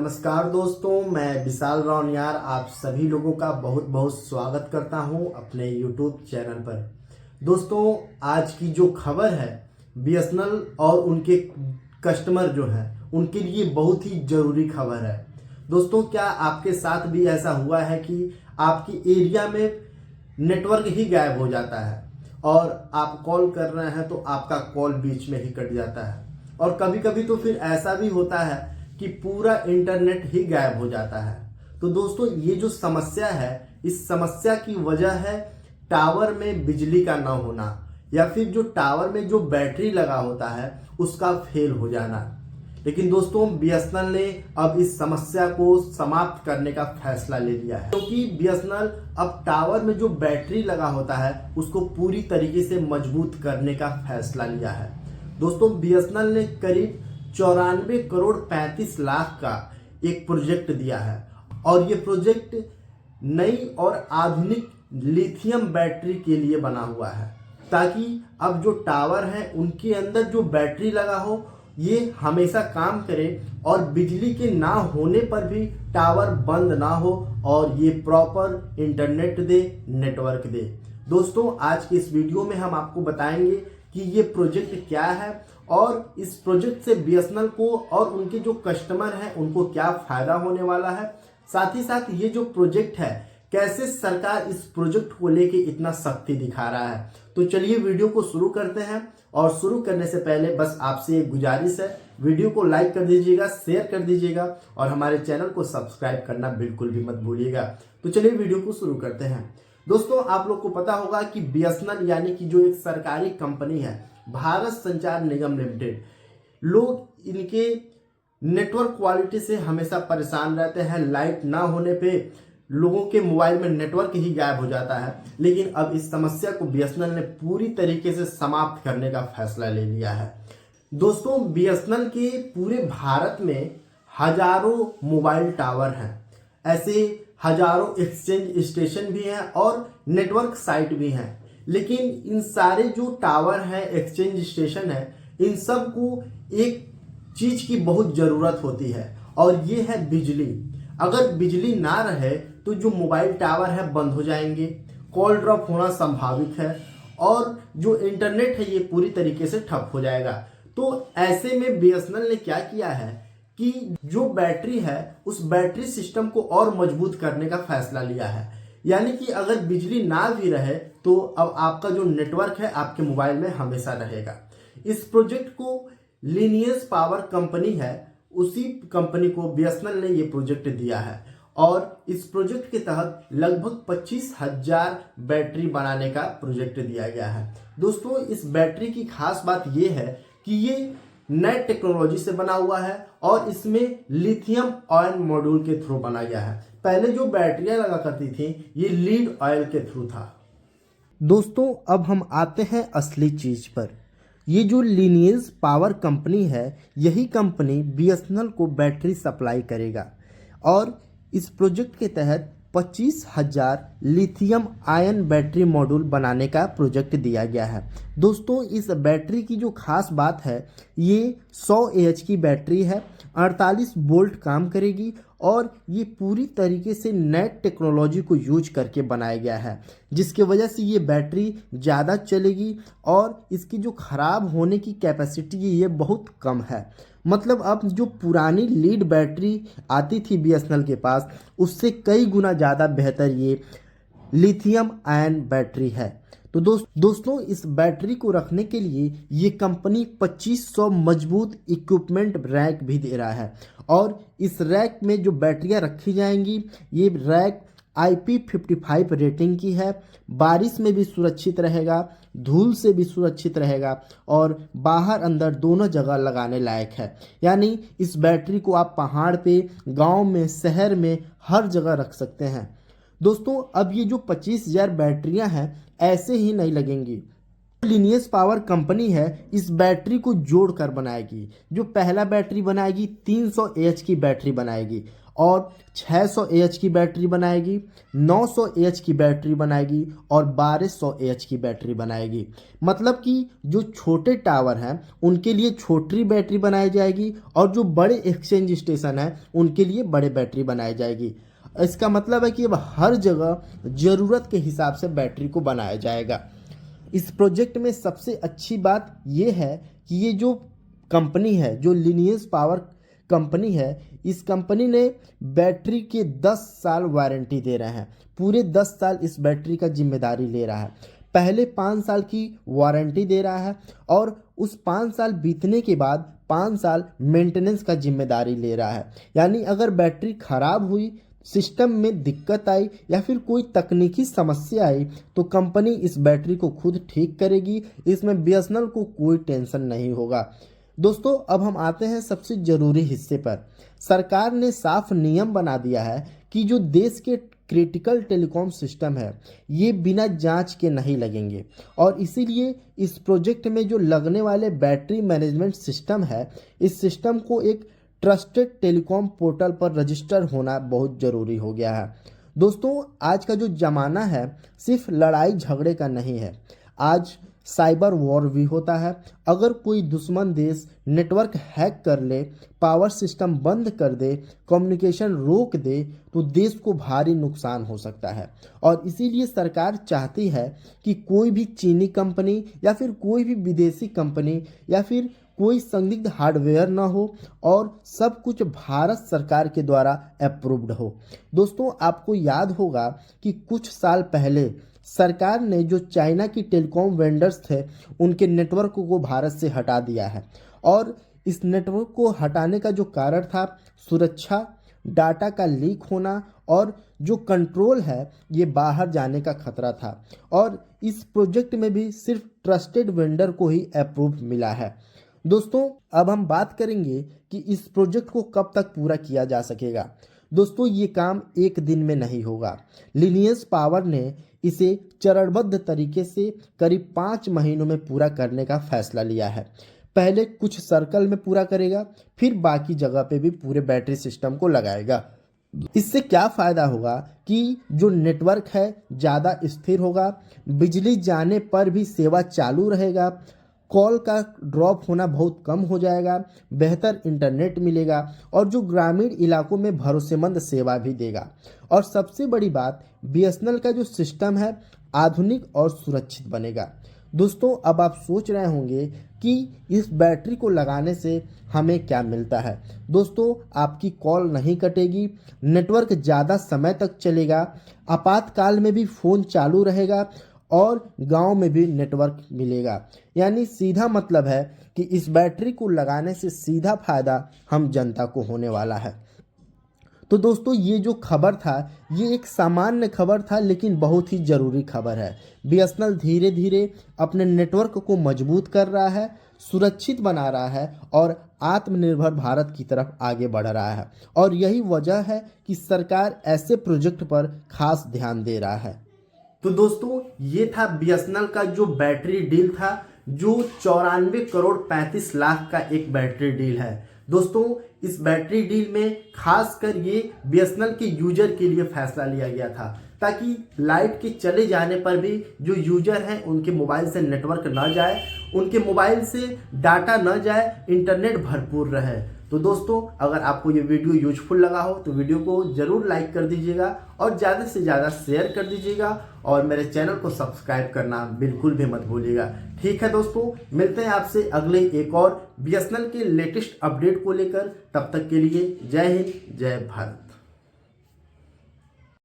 नमस्कार दोस्तों, मैं विशाल रावनियार आप सभी लोगों का बहुत बहुत स्वागत करता हूं अपने YouTube चैनल पर। दोस्तों, आज की जो खबर है बीएसएनएल और उनके कस्टमर जो हैं उनके लिए बहुत ही जरूरी खबर है। दोस्तों, क्या आपके साथ भी ऐसा हुआ है कि आपकी एरिया में नेटवर्क ही गायब हो जाता है और आप कॉल कर रहे हैं तो आपका कॉल बीच में ही कट जाता है, और कभी कभी तो फिर ऐसा भी होता है कि पूरा इंटरनेट ही गायब हो जाता है। तो दोस्तों, ये जो समस्या है, इस समस्या की वजह है टावर में बिजली का ना होना, या फिर जो टावर में जो बैटरी लगा होता है उसका फेल हो जाना। लेकिन दोस्तों, बीएसएनएल ने अब इस समस्या को समाप्त करने का फैसला ले लिया है, क्योंकि बीएसएनएल अब टावर में जो बैटरी लगा होता है उसको पूरी तरीके से मजबूत करने का फैसला लिया है। दोस्तों, बीएसएनएल ने करीब 94 करोड़ 35 लाख का एक प्रोजेक्ट दिया है, और ये प्रोजेक्ट नई और आधुनिक लिथियम बैटरी के लिए बना हुआ है, ताकि अब जो टावर है उनके अंदर जो बैटरी लगा हो ये हमेशा काम करे और बिजली के ना होने पर भी टावर बंद ना हो और ये प्रॉपर इंटरनेट दे, नेटवर्क दे। दोस्तों, आज के इस वीडियो में हम आपको बताएंगे कि ये प्रोजेक्ट क्या है और इस प्रोजेक्ट से बीएसएनएल को और उनके जो कस्टमर हैं उनको क्या फायदा होने वाला है। साथ ही साथ ये जो प्रोजेक्ट है, कैसे सरकार इस प्रोजेक्ट को लेके इतना सख्ती दिखा रहा है। तो चलिए वीडियो को शुरू करते हैं, और शुरू करने से पहले बस आपसे एक गुजारिश है, वीडियो को लाइक कर दीजिएगा, शेयर कर दीजिएगा और हमारे चैनल को सब्सक्राइब करना बिल्कुल भी मत भूलिएगा। तो चलिए वीडियो को शुरू करते हैं। दोस्तों, आप लोग को पता होगा कि बीएसएनएल यानी कि जो एक सरकारी कंपनी है, भारत संचार निगम लिमिटेड, लोग इनके नेटवर्क क्वालिटी से हमेशा परेशान रहते हैं। लाइट ना होने पे लोगों के मोबाइल में नेटवर्क ही गायब हो जाता है, लेकिन अब इस समस्या को बीएसएनएल ने पूरी तरीके से समाप्त करने का फैसला ले लिया है। दोस्तों, बीएसएनएल के पूरे भारत में हजारों मोबाइल टावर हैं, ऐसे हजारों एक्सचेंज स्टेशन भी हैं और नेटवर्क साइट भी हैं। लेकिन इन सारे जो टावर हैं, एक्सचेंज स्टेशन है, इन सब को एक चीज की बहुत जरूरत होती है, और ये है बिजली। अगर बिजली ना रहे तो जो मोबाइल टावर है बंद हो जाएंगे, कॉल ड्रॉप होना संभावित है, और जो इंटरनेट है ये पूरी तरीके से ठप हो जाएगा। तो ऐसे में बीएसएनएल ने क्या किया है कि जो बैटरी है उस बैटरी सिस्टम को और मजबूत करने का फैसला लिया है। यानी कि अगर बिजली ना भी रहे तो अब आपका जो नेटवर्क है आपके मोबाइल में हमेशा रहेगा। इस प्रोजेक्ट को लिनियस पावर कंपनी है, उसी कंपनी को बीएसएनएल ने ये प्रोजेक्ट दिया है, और इस प्रोजेक्ट के तहत लगभग 25,000 बैटरी बनाने का प्रोजेक्ट दिया गया है। दोस्तों, इस बैटरी की खास बात यह है कि ये नई टेक्नोलॉजी से बना हुआ है और इसमें लिथियम आयन मॉड्यूल के थ्रू बना गया है। पहले जो बैटरियां लगा करती थी ये लीड ऑयल के थ्रू था। दोस्तों, अब हम आते हैं असली चीज पर। ये जो लिनियस पावर कंपनी है, यही कंपनी बीएसएनएल को बैटरी सप्लाई करेगा, और इस प्रोजेक्ट के तहत 25,000 लिथियम आयन बैटरी मॉड्यूल बनाने का प्रोजेक्ट दिया गया है। दोस्तों, इस बैटरी की जो खास बात है, ये 100 AH की बैटरी है, 48 वोल्ट काम करेगी, और ये पूरी तरीके से नई टेक्नोलॉजी को यूज करके बनाया गया है, जिसकी वजह से ये बैटरी ज़्यादा चलेगी और इसकी जो ख़राब होने की कैपेसिटी है ये बहुत कम है। मतलब अब जो पुरानी लीड बैटरी आती थी बीएसएनएल के पास, उससे कई गुना ज़्यादा बेहतर ये लिथियम आयन बैटरी है। तो दोस्तों, इस बैटरी को रखने के लिए ये कंपनी 2500 मजबूत इक्विपमेंट रैक भी दे रहा है, और इस रैक में जो बैटरियां रखी जाएंगी ये रैक IP55 रेटिंग की है, बारिश में भी सुरक्षित रहेगा, धूल से भी सुरक्षित रहेगा, और बाहर अंदर दोनों जगह लगाने लायक है। यानी इस बैटरी को आप पहाड़ पे, गांव में, शहर में हर जगह रख सकते हैं। दोस्तों, अब ये जो 25,000 बैटरियां हैं ऐसे ही नहीं लगेंगी। लिनियस पावर कंपनी है इस बैटरी को जोड़कर बनाएगी। जो पहला बैटरी बनाएगी 300 AH की बैटरी बनाएगी, और 600 AH की बैटरी बनाएगी, 900 AH की बैटरी बनाएगी और 1200 AH की बैटरी बनाएगी। मतलब कि जो छोटे टावर हैं उनके लिए छोटी बैटरी बनाई जाएगी और जो बड़े एक्सचेंज स्टेशन हैं उनके लिए बड़े बैटरी बनाई जाएगी। इसका मतलब है कि अब हर जगह ज़रूरत के हिसाब से बैटरी को बनाया जाएगा। इस प्रोजेक्ट में सबसे अच्छी बात यह है कि ये जो कंपनी है, जो लिनियस पावर कंपनी है, इस कंपनी ने बैटरी के 10 साल वारंटी दे रहे हैं। पूरे 10 साल इस बैटरी का जिम्मेदारी ले रहा है। पहले 5 साल की वारंटी दे रहा है और उस 5 साल बीतने के बाद 5 साल मेंटेनेंस का जिम्मेदारी ले रहा है। यानी अगर बैटरी खराब हुई, सिस्टम में दिक्कत आई या फिर कोई तकनीकी समस्या आई तो कंपनी इस बैटरी को खुद ठीक करेगी। इसमें बीएसएनएल को कोई टेंशन नहीं होगा। दोस्तों, अब हम आते हैं सबसे ज़रूरी हिस्से पर। सरकार ने साफ नियम बना दिया है कि जो देश के क्रिटिकल टेलीकॉम सिस्टम है ये बिना जांच के नहीं लगेंगे और इसीलिए इस प्रोजेक्ट में जो लगने वाले बैटरी मैनेजमेंट सिस्टम है, इस सिस्टम को एक ट्रस्टेड टेलीकॉम पोर्टल पर रजिस्टर होना बहुत ज़रूरी हो गया है। दोस्तों, आज का जो ज़माना है सिर्फ लड़ाई झगड़े का नहीं है। आज साइबर वॉर भी होता है। अगर कोई दुश्मन देश नेटवर्क हैक कर ले, पावर सिस्टम बंद कर दे, कम्युनिकेशन रोक दे तो देश को भारी नुकसान हो सकता है। और इसीलिए सरकार चाहती है कि कोई भी चीनी कंपनी या फिर कोई भी विदेशी कंपनी या फिर कोई संदिग्ध हार्डवेयर ना हो और सब कुछ भारत सरकार के द्वारा अप्रूव्ड हो। दोस्तों, आपको याद होगा कि कुछ साल पहले सरकार ने जो चाइना की टेलीकॉम वेंडर्स थे उनके नेटवर्क को भारत से हटा दिया है और इस नेटवर्क को हटाने का जो कारण था सुरक्षा, डाटा का लीक होना और जो कंट्रोल है ये बाहर जाने का खतरा था। और इस प्रोजेक्ट में भी सिर्फ ट्रस्टेड वेंडर को ही अप्रूव मिला है। दोस्तों, अब हम बात करेंगे कि इस प्रोजेक्ट को कब तक पूरा किया जा सकेगा। दोस्तों, ये काम एक दिन में नहीं होगा। लिनियस पावर ने इसे चरणबद्ध तरीके से करीब 5 महीनों में पूरा करने का फैसला लिया है। पहले कुछ सर्कल में पूरा करेगा, फिर बाकी जगह पे भी पूरे बैटरी सिस्टम को लगाएगा। इससे क्या फ़ायदा होगा कि जो नेटवर्क है ज़्यादा स्थिर होगा, बिजली जाने पर भी सेवा चालू रहेगा, कॉल का ड्रॉप होना बहुत कम हो जाएगा, बेहतर इंटरनेट मिलेगा और जो ग्रामीण इलाकों में भरोसेमंद सेवा भी देगा। और सबसे बड़ी बात, बीएसएनएल का जो सिस्टम है आधुनिक और सुरक्षित बनेगा। दोस्तों, अब आप सोच रहे होंगे कि इस बैटरी को लगाने से हमें क्या मिलता है। दोस्तों, आपकी कॉल नहीं कटेगी, नेटवर्क ज़्यादा समय तक चलेगा, आपातकाल में भी फ़ोन चालू रहेगा और गांव में भी नेटवर्क मिलेगा। यानी सीधा मतलब है कि इस बैटरी को लगाने से सीधा फायदा हम जनता को होने वाला है। तो दोस्तों, ये जो खबर था ये एक सामान्य खबर था लेकिन बहुत ही ज़रूरी खबर है। बीएसएनएल धीरे धीरे अपने नेटवर्क को मजबूत कर रहा है, सुरक्षित बना रहा है और आत्मनिर्भर भारत की तरफ आगे बढ़ रहा है। और यही वजह है कि सरकार ऐसे प्रोजेक्ट पर खास ध्यान दे रहा है। तो दोस्तों, ये था बीएसएनएल का जो बैटरी डील था, जो 94 करोड़ 35 लाख का एक बैटरी डील है। दोस्तों, इस बैटरी डील में खासकर ये बीएसएनएल के यूजर के लिए फैसला लिया गया था ताकि लाइट के चले जाने पर भी जो यूजर हैं उनके मोबाइल से नेटवर्क न जाए, उनके मोबाइल से डाटा न जाए, इंटरनेट भरपूर रहे। तो दोस्तों, अगर आपको ये वीडियो यूजफुल लगा हो तो वीडियो को ज़रूर लाइक कर दीजिएगा और ज़्यादा से ज़्यादा शेयर कर दीजिएगा और मेरे चैनल को सब्सक्राइब करना बिल्कुल भी मत भूलिएगा। ठीक है दोस्तों, मिलते हैं आपसे अगले एक और बीएसएनएल के लेटेस्ट अपडेट को लेकर। तब तक के लिए जय हिंद, जय भारत।